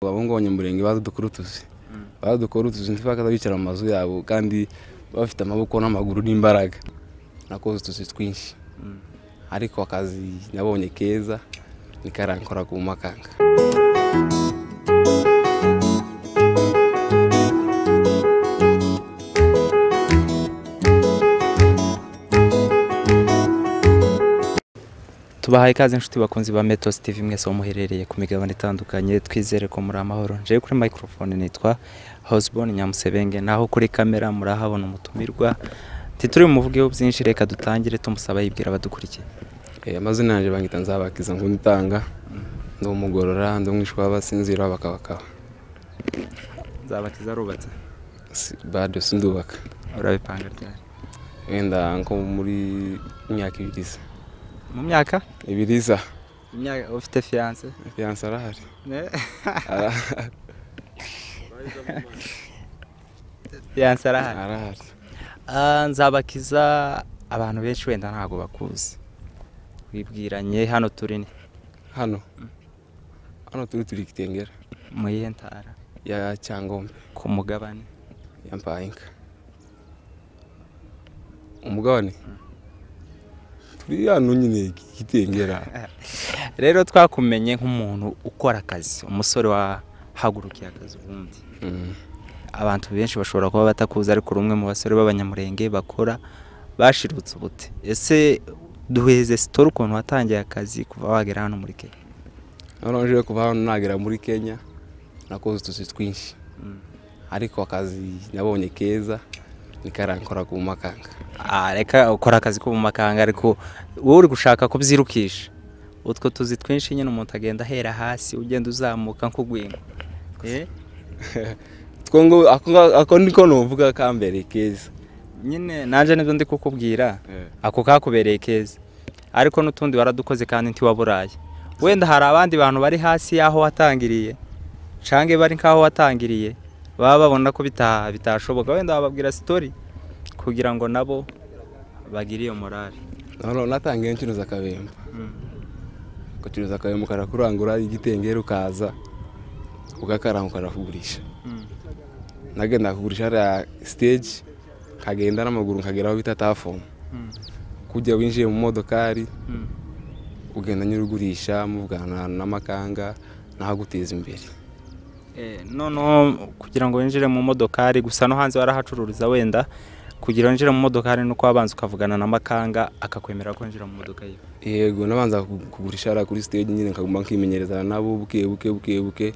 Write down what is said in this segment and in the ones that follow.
Abahungu b'abanyamurenge badukora utuzi ntibakaza bicara mu mazu yabo kandi bafite amaboko n'amaguru n'imbaraga, nakoze utuzi twinshi ariko akazi nabonye keza nikarankora ku Makanga. Tubahaye ikaze inshuti bakunzi ba Metos TV mwese muherereye ku migabane itandukanye, twizere ko muri amahoro. Nje kuri microphone nitwa Hosbon Nyamusebenge, naho kuri kamera murahabona umutumirwa. Tituri muvugeho byinshi, reka dutangire tumusaba yibwira abadukurikiye. Amazina yanjye bangita Nzabakiza ngo nditanga, ndo umugorora, ndo mwishwa abasinzira bakabakaba. Nzabakiza rubatse bado sindubaka. Urabipanga ryari? Wenda nko muri myaka ibiriza. Mu myaka ibiriza. Imyaka ufite fiance? Fiance arahari. Fiance arahari. Arahari. Nzabakiza abantu benshi wenda ntago bakuzi. Wibwiranye hano turi ni? Hano turi Kitengera. Mu yentara Ya Cyangombe. Ku mugabane ya Mpayinka. Umugabane? Hano nyine Kitengera. Rero twakumenye nk'umuntu ukora akazi, umusore wahagurukiye akazi ubundi. Abantu benshi bashobora kuba batakuza, ariko rumwe mu basore b'abanyamurenge bakora bashirutse ubute. Ese duheze story ukuntu watangiye akazi kuva wagera hano muri Kenya? Nje kuva hano nagera muri Kenya nakoze utuzi twinshi ariko akazi nabonye keza nikarankora ku Makanga. Reka ukora akazi ko mu Makanga, ariko wowe uri gushaka kubyirukisha utwo tuzi twinshi nyine umuntu agenda ahera hasi ugenda uzamuka nk'ugwingo. Twongo ako niko novuga kambere keza nyine naje nibyo ndi kukubwira. Ako kakubereye keza, ariko n'utundi waradukoze kandi nti waburaye. Wenda hari abandi bantu bari hasi yaho watangiriye cange bari nkaho watangiriye baba babona ko bitashoboka, wenda bababwira story kugira ngo nabo bagire iyo morale. Natangiye ncuruza akabemba. Kucuruza akabemba karakurangura igitengero ukaza ugakaranga ukarakugurisha. Nagenda kugurisha ari stage kagenda n'amaguru kageraho bita Tafom. Kujya winjiye mu modokari ugenda nyurugurisha muvugana na Makanga naho guteza imbere. Nono kugira ngo winjire mu modokari gusa no hanze warahacururiza, wenda kugira winjire mu modokari nuko abanza ukavugana na Makanga akakwemera ko winjira mu modoka yiwe. Yego nabanza kugurisha ara kuri stage nyine nkaguma nkimenyereza nabo buke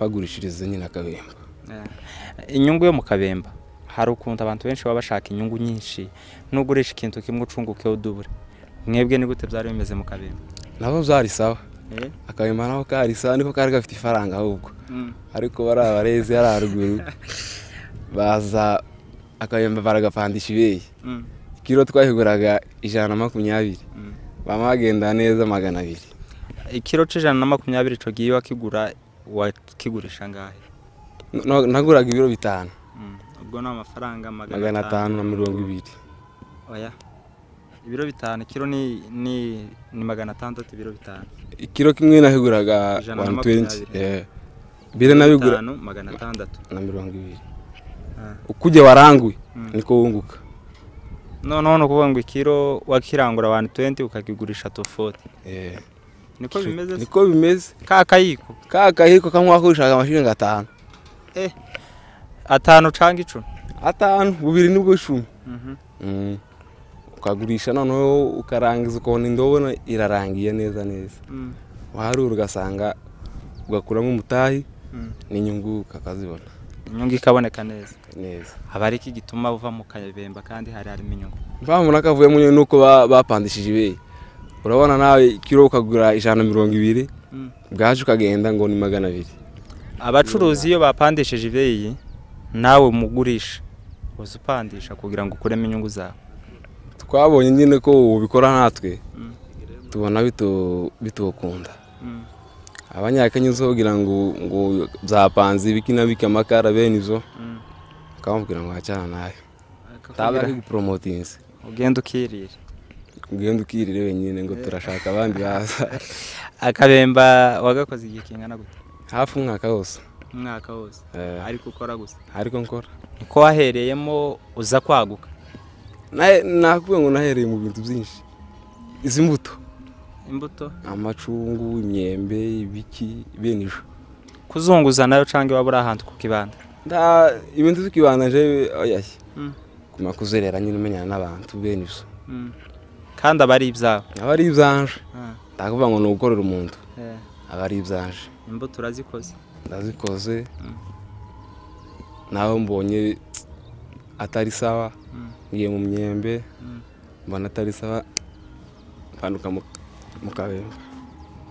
bagurishiriza nyine akabemba. Inyungu yo mu kabemba hari ukuntu abantu benshi baba bashaka inyungu nyinshi, nugurisha ikintu kimwe ucunguke udubure. Mwebwe ni gute byari bimeze mu kabemba? Nabo byari sawa. Akabemba naho kari sawa, niko kari gafite ifaranga ahubwo. Ariko barabareze araruguru baza akabemba baragapandisha ibeye. Kiro twahiguraga 120 bamagenda neza 200. Ikiro c'120 ico giye wakigura wakigurisha ngahe? Naguraga ibiro 5. Ubwo no amafaranga 520. Oya, ibiro 5 kiro ni 600, ibiro 5. Ikiro kimwe nahiguraga 120. Bire nabigura 620. Ukuje warangwe niko wunguka. No kuvuga ngo ikiro wakirangura 120 ukakigurisha 240. Niko bimeze. Niko bimeze. Kakayiko kamwe kurishaka amashinga 5. 5 canga 10. 5 bubiri nibwo 10. Ukagurisha noneho ukarangiza ukabona indobona irarangiye neza. Waharura ugasanga ugakuramo umutahi n'inyungu kakazibona. Inyungu ikaboneka neza. Habari iki gituma uva mu kabemba kandi harimo inyungu? Bamuna kavuye mu nuko bapandishije ibeye. Urabona nawe kiro ukagura 120 bwaje ukagenda ngo ni 200. Abacuruzi iyo bapandishije ibeye nawe mugurisha uzupandisha kugira ngo ukuremo inyungu zawe. Twabonye nyine ko ubikora natwe tubona bitokunda. Abanyakenya uzogira ngo byapanze bikina bikamakara bene izo akamubwira ngo acana nayo tabari gupromotinze ugenda ukirire wenyine ngo turashaka abandi baza. Akabemba wagakoze igihe kingana gute? hafi umwaka wose. Umwaka wose ariko ukora gusa? Ariko nkora. Niko wahereyemo uza kwaguka? Nakuvuga ngo nahereye mu bintu byinshi. Izi imbuto, amacungu, imyembe, ibiki, benijo. Kuzunguza nayo canke wabura ahantu ku kibanda? Ibintu by'ikibanda je oyashye. Kuma kuzerera nyine umenyana n'abantu benijo. Kandi abari ibyawe? Abari ibyanje. Ndakuvuga ngo nugukorera umuntu. Abari ibyanje. Imbuto urazikoze? Ndazikoze. Naho mbonye atari sawa, ngiye mu myembe, mbona atari sawa, mpanuka mu Kabembe.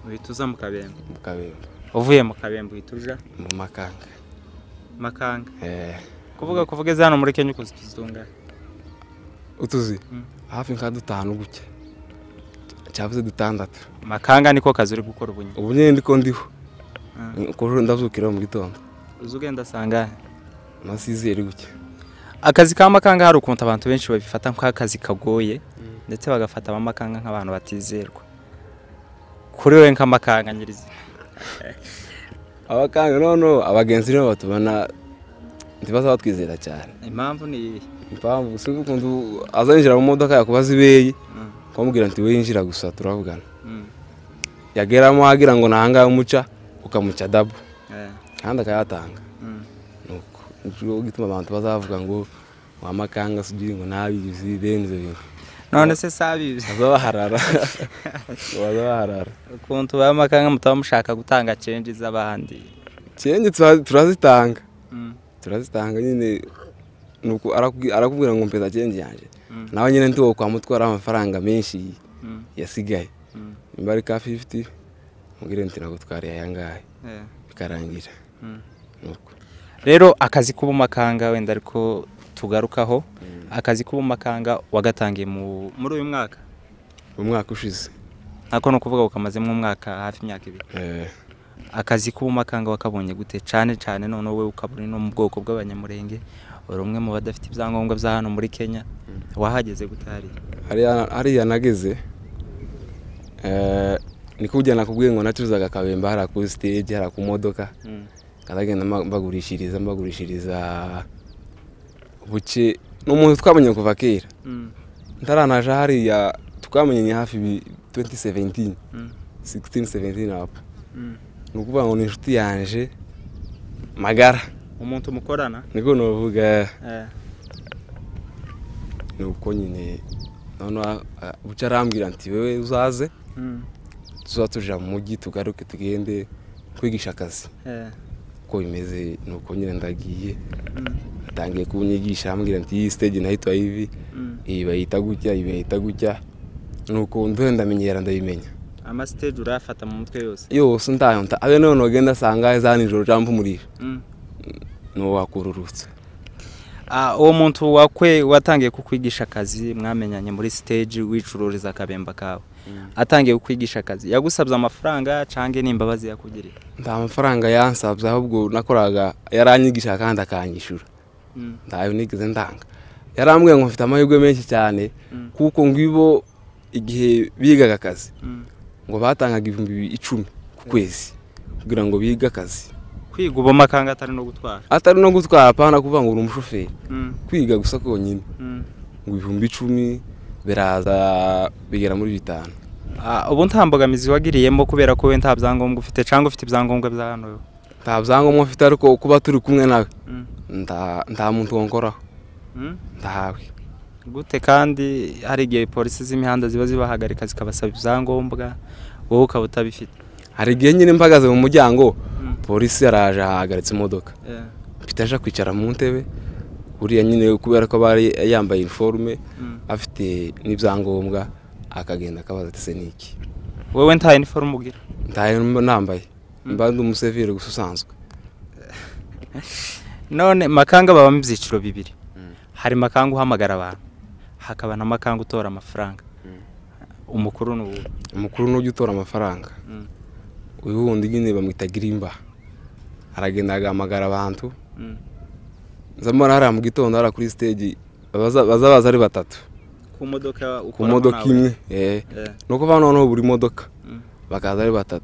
Uhita uza mu Kabembe? Mu Kabembe. Uvuye mu Kabembe uhita uja? Mu Makanga. Makanga? Kuvuga eze hano muri Kenya ukoze utuzi? Utuzi? Hafi nka 5 gutya. Cyavuze 6. Makanga niko kazi uri gukora ubu nyine? Ubu nyine ndiko ndiho. Uko ndavyukira mu gitondo. Uzugenda sanga Nasizere gutya. Akazi ka Makanga hari ukuntu abantu benshi babifata nk'akazi kagoye, ndetse bagafata abamakanga nk'abantu batizerwa. Kuri we nka Makanga nyirizi? Abakanga no abagenzi nibo batubona ndibaza batwizera cyane. Impamvu ni iyi? Impamvu sinzi ukuntu azanjira mu modoka yakubaza ibeyi, kwamubwira nti we yinjira gusa turavugana. Yageramo agira ngo nahanga umuca ukamuca dabo. Kandi akayatanga. Nuko njo gituma abantu bazavuga ngo wa Makanga sugira ngo nabizi benze bintu. None se sabizi azabaharara. Wazabaharara. Ukuntu ba Makanga mutaba mushaka gutanga change z'abandi? Change turazitanga. Turazitanga nyine nuko arakubwira ngo mpeza change yanje. Nawe nyine ntiwo kwa mutwara amafaranga menshi yasigaye. Imbari ka 50 mugire nti nagutwara yangahe. Bikarangira. Nuko rero akazi k'ubumakanga wenda ariko tugarukaho, akazi k'ubumakanga wagatangiye muri uyu mwaka? Umwaka ushize. Nako no kuvuga ukamazemo umwaka hafi imyaka 2. Akazi k'ubumakanga wakabonye gute? Cyane none we ukaburi no mu bwoko bw'abanyamurenge, uri umwe mu badafite ibyangombwa bya hano muri Kenya, wahageze gutari? Hari yanageze niko ujyana kubwiye ngo nacuruzaga Kabembe hari ku stage hari ku modoka. Kadagenda mbagurishiriza buke n'umuntu twamenye kuva kera. Ntaranaje hariya twamenye hafi 2017 16-17 hapo. Nukuvuga ngo ni inshuti yanje magara. Umuntu mukorana? Niko novuga. Nuko nyine none buca arambwira nti wewe uzaze. Tuzatuja mu mujyi tugaruke tugende kwigisha akazi. Ko bimeze nuko nyine ndagiye. Atangiye kunyigisha ambwira nti iyi stage nahitwa hivi. Bayita gutya. Nuko ndamenyera ndabimenya. Ama stage urafata mu mutwe yose? Yose ndayonta. Abe none ogenda sanga za nijoro jambo muri. No wakururutse. Uwo muntu watangiye kukwigisha akazi mwamenyanye muri stage wicururiza Kabembe kawe. Atangiye kukwigisha akazi yagusabye amafaranga cange n'imbabazi yakugiriye? Nta mafaranga yansabye ahubwo nakoraga yaranyigisha kandi akanyishura. Ndayo nigeze ndanga. Yarambwiye ngo mfite amahirwe menshi cyane kuko ngibo igihe bigaga akazi ngo batangaga 10,000 ku kwezi kugira ngo biga akazi. Kwiga ubumakanga atari no gutwara? Atari no gutwara pana kuvuga ngo uri umushoferi. Kwiga gusa konyine. Ngo 10,000 biraza bigera muri 5. Ubu ntambogamizi wagiriyemo kubera ko we nta byangombwa ufite cyangwa ufite ibyangombwa bya hano? Nta byangombwa ufite ariko kuba turi kumwe nawe nta muntu wonkoraho. Ndahawe. Gute kandi hari igihe polisi z'imihanda ziba zibahagarika zikabasaba ibyangombwa wowe ukaba utabifite? Hari igihe nyine mpagaze mu muryango polisi yaraje ahagaritse imodoka. Mfite kwicara mu ntebe uriya nyine kubera ko bari yambaye uniforme afite n'ibyangombwa akagenda akabaza ati se niki. Wewe nta uniforme ugira? Ntayo nambaye. Mbandi umusevire gusa usanzwe. None Makanga baba mu byiciro bibiri. Hari Makanga uhamagara abantu, hakaba na Makanga utora amafaranga. Umukuru n'ubu? Umukuru n'ujya utora amafaranga. Uyu wundi nyine bamwita Girimba. Aragenda agamagara abantu. Zamara hari mu gitondo hari kuri stage bazabaza ari 3. Ku modoka imwe. Nuko bano buri modoka bakaza ari 3.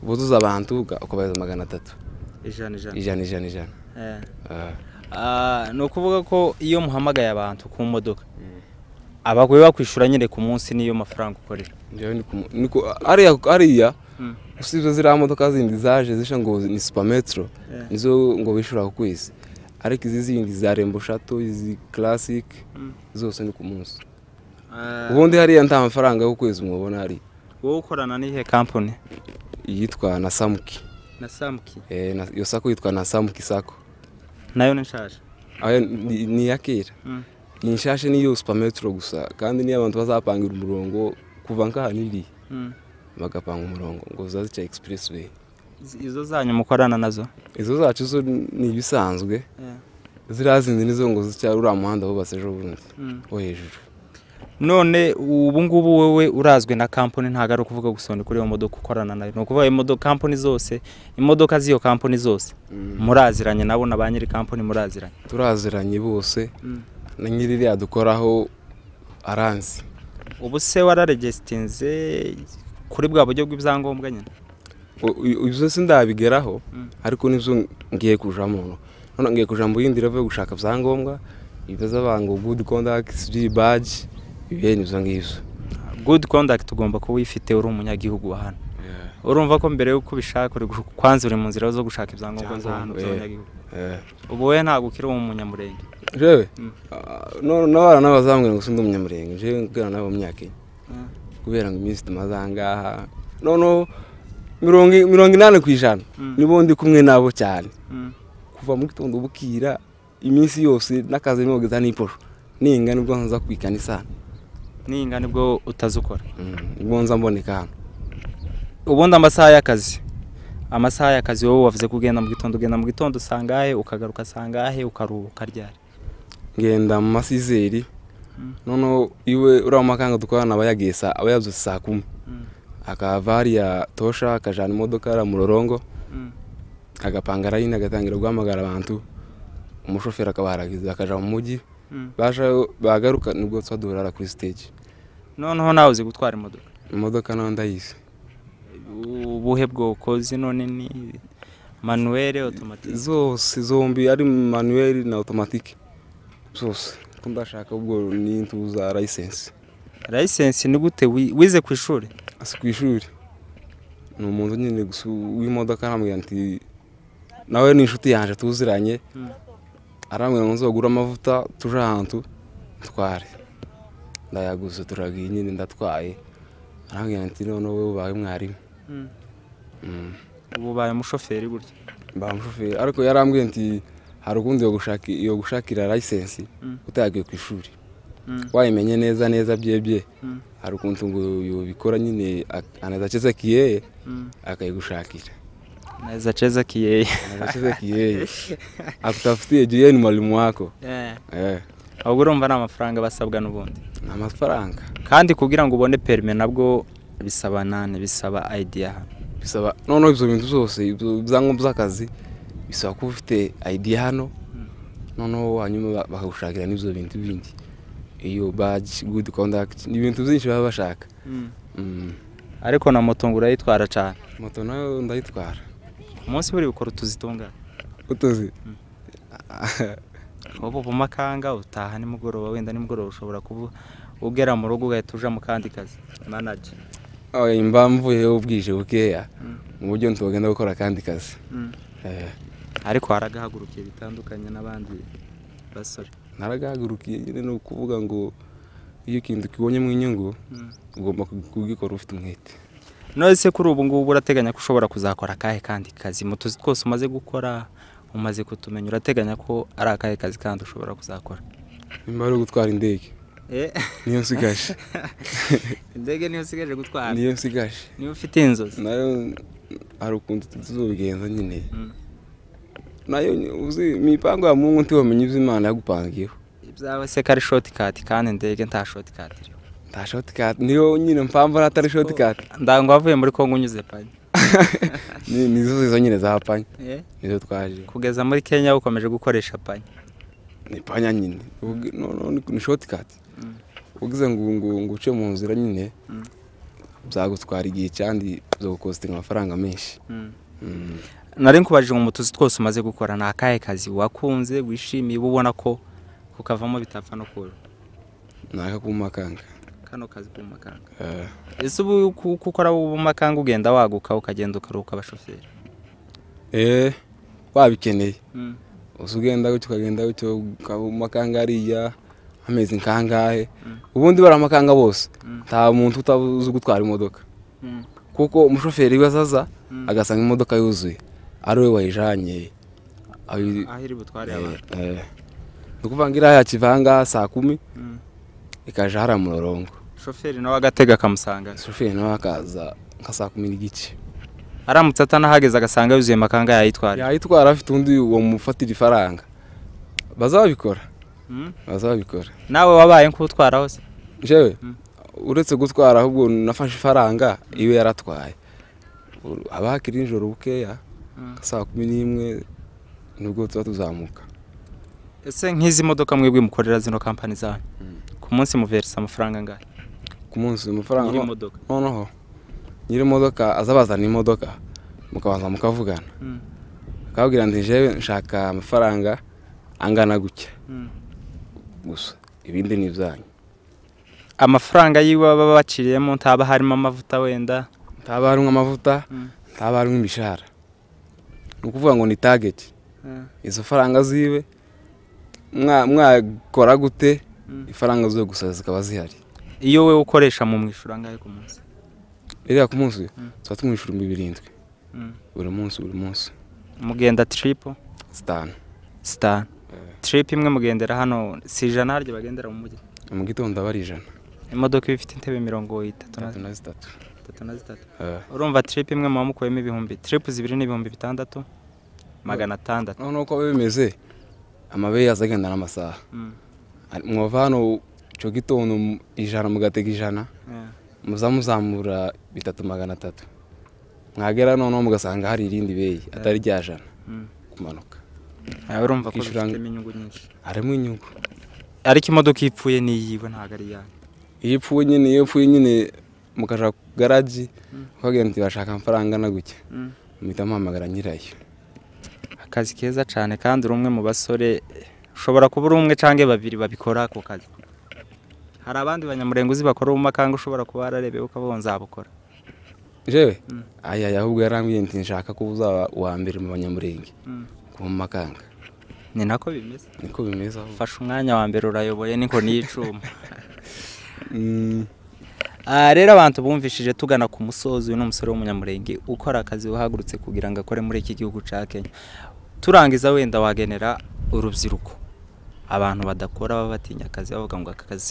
ubuzuza abantu ukabaza 300 ijana. Ni ukuvuga ko iyo muhamagaye abantu ku modoka abagoye bakwishura nyine ku munsi niyo mafaranga ukorera. Niko ariya usibye ziriya modoka zindi zaje zisha ngo ni supermetro nizo ngo bishura ku kwezi, ariko izi zindi za Rembo Shato izi classic zose ni ku munsi. Ubundi hariya nta mafaranga yo kwezi mwabona hari. Wowe ukorana n'ihe company? Yitwa na Samuki. Yo sako yitwa na Samuki sako. Nayo nshasha. Ni yakira. Ni nshasha niyo supermetro gusa kandi ni abantu bazapangira umurongo kuva nka niri. Bagapanga umurongo ngo zazica expressway. Izo zanyu mukorana nazo? Izo zacu zo ni bisanzwe. Zirazindi nizo ngo zicyara ura muhanda ho basejo bundi. Wo hejuru. None ubu ngubu wewe urazwe na company ntaga ari kuvuga gusonde kuri iyo modoka ukorana nayo. No kuvuga imodoka company zose, imodoka ziyo company zose muraziranye nabo na banyiri company muraziranye. Turaziranye bose. Na nyiriri yadukoraho aranzi. Ubu se wararegistinze kuri bwa buryo bw'ibyangombwa nyine? Ibyo sindabigeraho ariko nizo ngiye kujamo. None ngiye kujambo yindi rave gushaka byangombwa ibibaza bango good conduct badge ibintu zangivyo. Good conduct ugomba kuba uyifite uri umunyagihugu wa hano. Urumva ko mbere yuko bishaka uri kwanza uri mu nzira zo gushaka ibyangombwa z'ahantu z'abanyagihugu. Ubu we ntago ukiri umunyamurenge. Jewe no n'abazamwe ngo sindi umunyamurenge je ngana nabo myaka kubera ngo iminsi tumazangaha no 80% nibo ndi kumwe nabo cyane kuva mu gitondo bukira iminsi yose nakaze n'ogeza n'iposho ninga nibwo nza kwikanisa ninga nibwo utazukora nibwo nza mboneka hano. Ubundi amasaha y'akazi wowe wavuze kugenda mu gitondo sangahe ukagaruka sangahe ukaruhuka ryari? Ngenda mu masizeri nono iwe ura makanga dukorana abayagesa abayazo saa 10 akavaria tosha akajana imodoka ara murorongo agapanga rayina agatangira guhamagara abantu umushoferi akabaragiza akaja mu mugi baje bagaruka nibwo twadurara kuri stage. Noneho nawe uzi gutwara imodoka naho ndayize. Ubuhe bwoko none ni manuel automatique? Zose zombi ari manuel na automatique zose. Ndashaka ubwo ni ntuza license ni gute wize ku ishuri? Asi ku ishuri no umuntu nyine w'imodoka namwe anti nawe ni inshuti yanje tuziranye aramwe ngo nzogura amavuta tuje ahantu tware ndayaguze turagiye nyine ndatwaye aramwe anti none wowe ubaye mwarimu. Ubu baye umushoferi gutya? Ba umushoferi ariko yarambwiye anti hari ukundi yo gushakira license utagiye ku ishuri wayimenye neza byebye hari ukuntu ngo yobikora nyine anaza cheza kiyeye akayigushakira anaweza cheza kiyeye akutafutie je ni mwalimu wako. Ahubwo urumva na amafaranga basabwa n'ubundi amafaranga kandi kugira ngo ubone permis nabwo bisaba idea bisaba none ibyo bintu zose ibyangombwa by'akazi bisaba ko ufite idea hano none hanyuma bakagushakira n'ibyo bintu bindi iyo badge good conduct ni ibintu byinshi baba bashaka. Ariko na moto ngura yitwara cyane? Moto nayo ndayitwara. Umunsi buri ukora tuzitunga utuzi ubu bumakanga utaha ni mugoroba wenda ni mugoroba ushobora kuba ugera mu rugo ugahita uja mu kandi kazi manager. Imbamvuye ubwije bukeya mu buryo ntogenda gukora kandi kazi. Ariko haragahagurukiye bitandukanye n'abandi basore. Naragahagurukiye nyine no kuvuga ngo iyo kintu kibonye mu inyungu ugomba kugikora ufite umwete. None se kuri ubu ngubu urateganya ko ushobora kuzakora akahe kandi kazi mu tuzi twose umaze gukora umaze kutumenya urateganya ko ari akahe kazi kandi ushobora kuzakora? Nimba ari gutwara indege. Niyo nsigaje. Indege niyo nsigaje gutwara? Niyo nsigaje. Niyo ufite inzozi? Nayo hari ukuntu tuzobigenza nyine. Nayo uzi mipango ya Mungu ntiwamenye ivy'Imana yagupangiyeho. Ibyawe se kari shortcut kandi indege nta shortcut iriho. Nta shortcut niyo nyine mpamvu atari shortcut. Ndango wavuye muri Kongo unyuze panye. Nizo nyine za panye. Nizo twaje. Kugeza muri Kenya ukomeje gukoresha panye. Ni panya nyine. No ni shortcut. Ugize ngo uce mu nzira nyine byagutwara igihe kandi bizagukostinga amafaranga menshi. Nari nkubajije mu tuzi twose umaze gukora ni akahe kazi wakunze wishimiye ubona ko kukavamo bitapfa no kuro? Naka kumakanga. Kano kazi kumakanga. Ese ubu ukora ubumakanga ugenda waguka ukagenda ukaruka abashoferi? Wabikeneye. Usugenda gutyo ukagenda gutyo ukamakanga ariya amezi nkangahe. Ubundi baramakanga bose. Nta muntu utabuze gutwara imodoka. Kuko umushoferi wazaza agasanga imodoka yuzuye ari we wayijanye ahiri butware abantu. Nukuvangira yakivanga saa 10 ikaje hara mu Rurongo. Shoferi nawe agatega kamusanga. Shoferi nawe akaza nka saa 10 n'igice. Aramutse atanahageze agasanga yuzuye makanga yayitwara. Yayitwara afite undi uwo mufatira ifaranga. Bazabikora. Bazabikora. Nawe wabaye nk'utwara hose? Jewe uretse gutwara ahubwo nafashe ifaranga iwe yaratwaye. Abakiri nijoro bukeya saa 11 nubwo tuzamuka. Ese nk'izi modoka mwebwe mukorera zino company zanyu ku munsi muversa amafaranga ngahe? Ku munsi amafaranga nyiri modoka noneho nyiri modoka azabazana imodoka mukabanza mukavugana akabwira ndi jewe nshaka amafaranga angana gutya gusa ibindi ni byanyu. Amafaranga yiwe baba baciriyemo ntaba harimo amavuta wenda? Ntaba harimo amavuta, ntaba harimo imishahara. Nukuvuga ngo ni target. Izo faranga ziwe mwakora gute ifaranga zo gusa zikaba zihari. Iyo we ukoresha mu mwishura ngahe ku munsi? Iriya ku munsi tuba tumwishura 700 buri munsi. Mugenda trip stan trip imwe mugendera hano si ijana haryo bagendera mu mujyi? Mu gitondo bari ijana. Imodoka ifite intebe 33. Urumva trip imwe mu mukuyemo ibihumbi, trip zibiri ni 6,600 600. None uko bimeze amabe yazagenda n'amasaha. Mwova hano cyo gitondo ijana mugatega ijana. Muzamuzamura 3,300. Mwagera none mugasanga hari irindi beyi atari ryajana kumanuka. Urumva ko bifite inyungu nyinshi. Harimo inyungu. Ariko imodoka ipfuye ni yiwe ntago ari yawe. Ipfuye nyine mukaja garage ukagira nti bashaka amafaranga na gutya. Mpita mpamagara nyirayo. Akazi keza cyane kandi urumwe mu basore ushobora kuba urumwe canke babiri babikora ako kazi. Hari abandi banyamurenguzi bakora ubumakanga ushobora kuba ararebe ukabonza abukora. Jewe aya ahubwo yarambwiye nti nshaka ko uzaba wa mbere mu banyamurenge ku makanga. Ni nako bimeze? Niko bimeze aho. Fasha umwanya wa mbere urayoboye niko n'icuma. Rero abantu bumvishije tugana ku musozi uyu n'umusore w'umunyamurenge ukora akazi uhagurutse kugira ngo akore muri iki gihugu ca Kenya. Turangiza wenda wagenera urubyiruko abantu badakora baba batinya akazi bavuga ngo aka kazi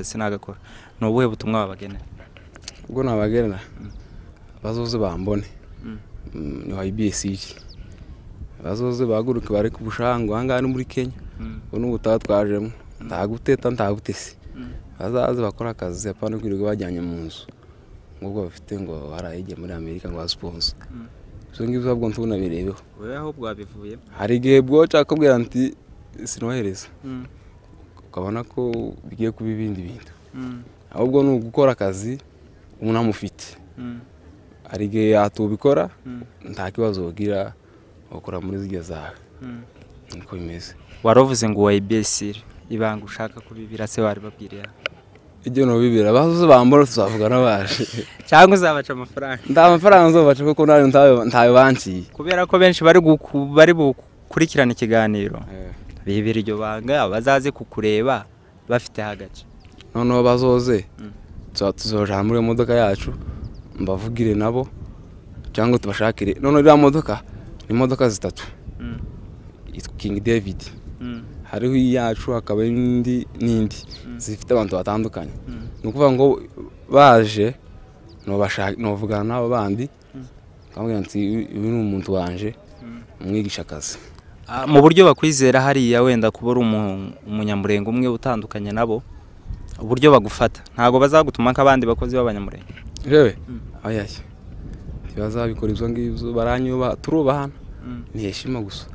sinagakora no buhe butumwa babagenera? Ubwo nabagenera bazoze bambone ni YBC bazoze baguruke bari ku bushango hangana muri Kenya n'ubu twajemo ndaguteta ndagutesi bazaze bakora akazi apana kwirirwa bajyanye mu nzu ngubwo bafite ngo harayige muri Amerika ngo sponsor so ngibyo abwo ntuna birebeho wewe aho bwabivuye hari gihe bwo cakubwira nti sinohereza ukabona ko bigiye kuba ibindi bintu ahubwo no gukora akazi umuntu amufite hari gihe atubikora nta kibazo ugira ukora muri zige zawe niko bimeze. Warovuze ngo YBC ibanga ushaka kubibira se bari babwiriye ibyo no bibira bazo bambora tuzavuga nabaje cyangwa uzabaca amafaranga? Nda amafaranga nzobaca kuko nari ntayo banki kubera ko benshi bari bukurikirana ikiganiro bibira iryo banga bazaze kukureba bafite hagace noneho bazoze tuzoja muri modoka yacu mbavugire nabo cyangwa tubashakire none iriya modoka ni modoka zitatu King David hariho iyacu hakaba n'indi zifite abantu batandukanye nukuvuga ngo baje no bashaka no vugana nabo bandi kamubwira nti uyu ni umuntu wanje umwigisha akazi mu buryo bakwizera hariya wenda kubura umunyamurenge umwe utandukanye nabo uburyo bagufata ntago bazagutuma nk'abandi bakozi b'abanyamurenge jewe ayashye bazabikora ibyo ngibyo baranyuba turubahana ni heshima gusa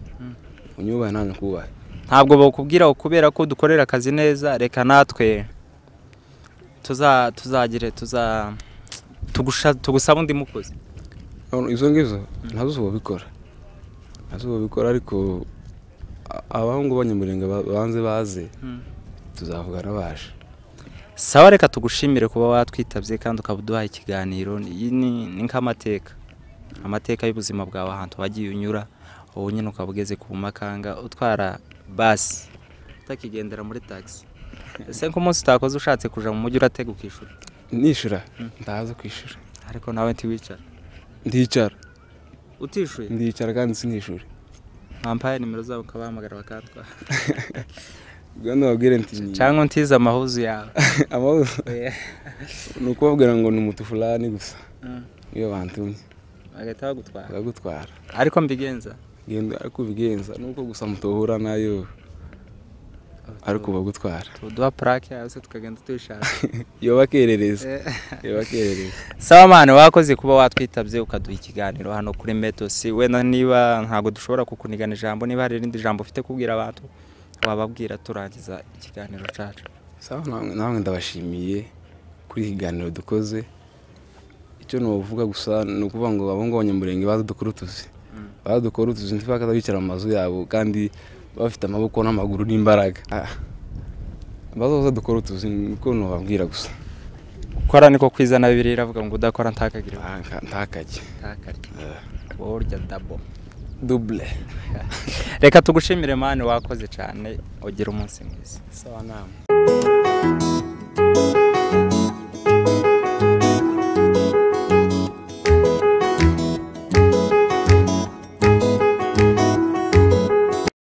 unyubahe nanye kubahe ntabwo bakubwira kubera ko dukorera akazi neza reka natwe tugusaba undi mukozi izo ngizo ntazo bikora ariko abahungu b'Abanyamulenge banze baze tuzavugana baje. sawa reka tugushimire kuba watwitabye kandi ukabuduha ikiganiro ni nk'amateka y'ubuzima bwawe ahantu wagiye unyura ubu nyine ukaba ugeze ku Makanga utwara basi utakigendera muri taxi. Ese nk'umunsi utakoze ushatse kuja mu mujyi uratega ukishura nishura ndaza kwishura ariko nawe ntiwicara ndicara utishuye ndicara kandi sinishura mpampaye nimero zawe ukabahamagara bakatwa Gano wabwire nti cyangwa ntiza amahuzu yawe amahuzu nuko babwira ngo ni mutu fulani gusa iyo bantumye bagahita bagutwara ariko mbigenza genda ariko bigenza nuko gusa mutohura nayo ariko bagutwara tuduha plaque yawe se tukagenda tuyishaka yo bakerereza sawa mane wakoze kuba watwitabye ukaduha ikiganiro hano kuri Metos wenda niba ntago dushobora kukunigana ijambo niba hari irindi jambo ufite kubwira abantu wababwira turangiza ikiganiro cacu. Sawa namwe ndabashimiye kuri ikiganiro dukoze icyo novuga gusa nukuvuga ngo abongo Abanyamulenge badukora utuzi ntibakaza bicara mu mazu yabo kandi bafite amaboko n'amaguru n'imbaraga bazoza dukora utuzi niko nobabwira gusa gukora niko kwizana bibiri iravuga ngo udakora ntakagire ntakajye borya double reka tugushimire mane wakoze cyane ugira umunsi mwiza. Sawa namwe.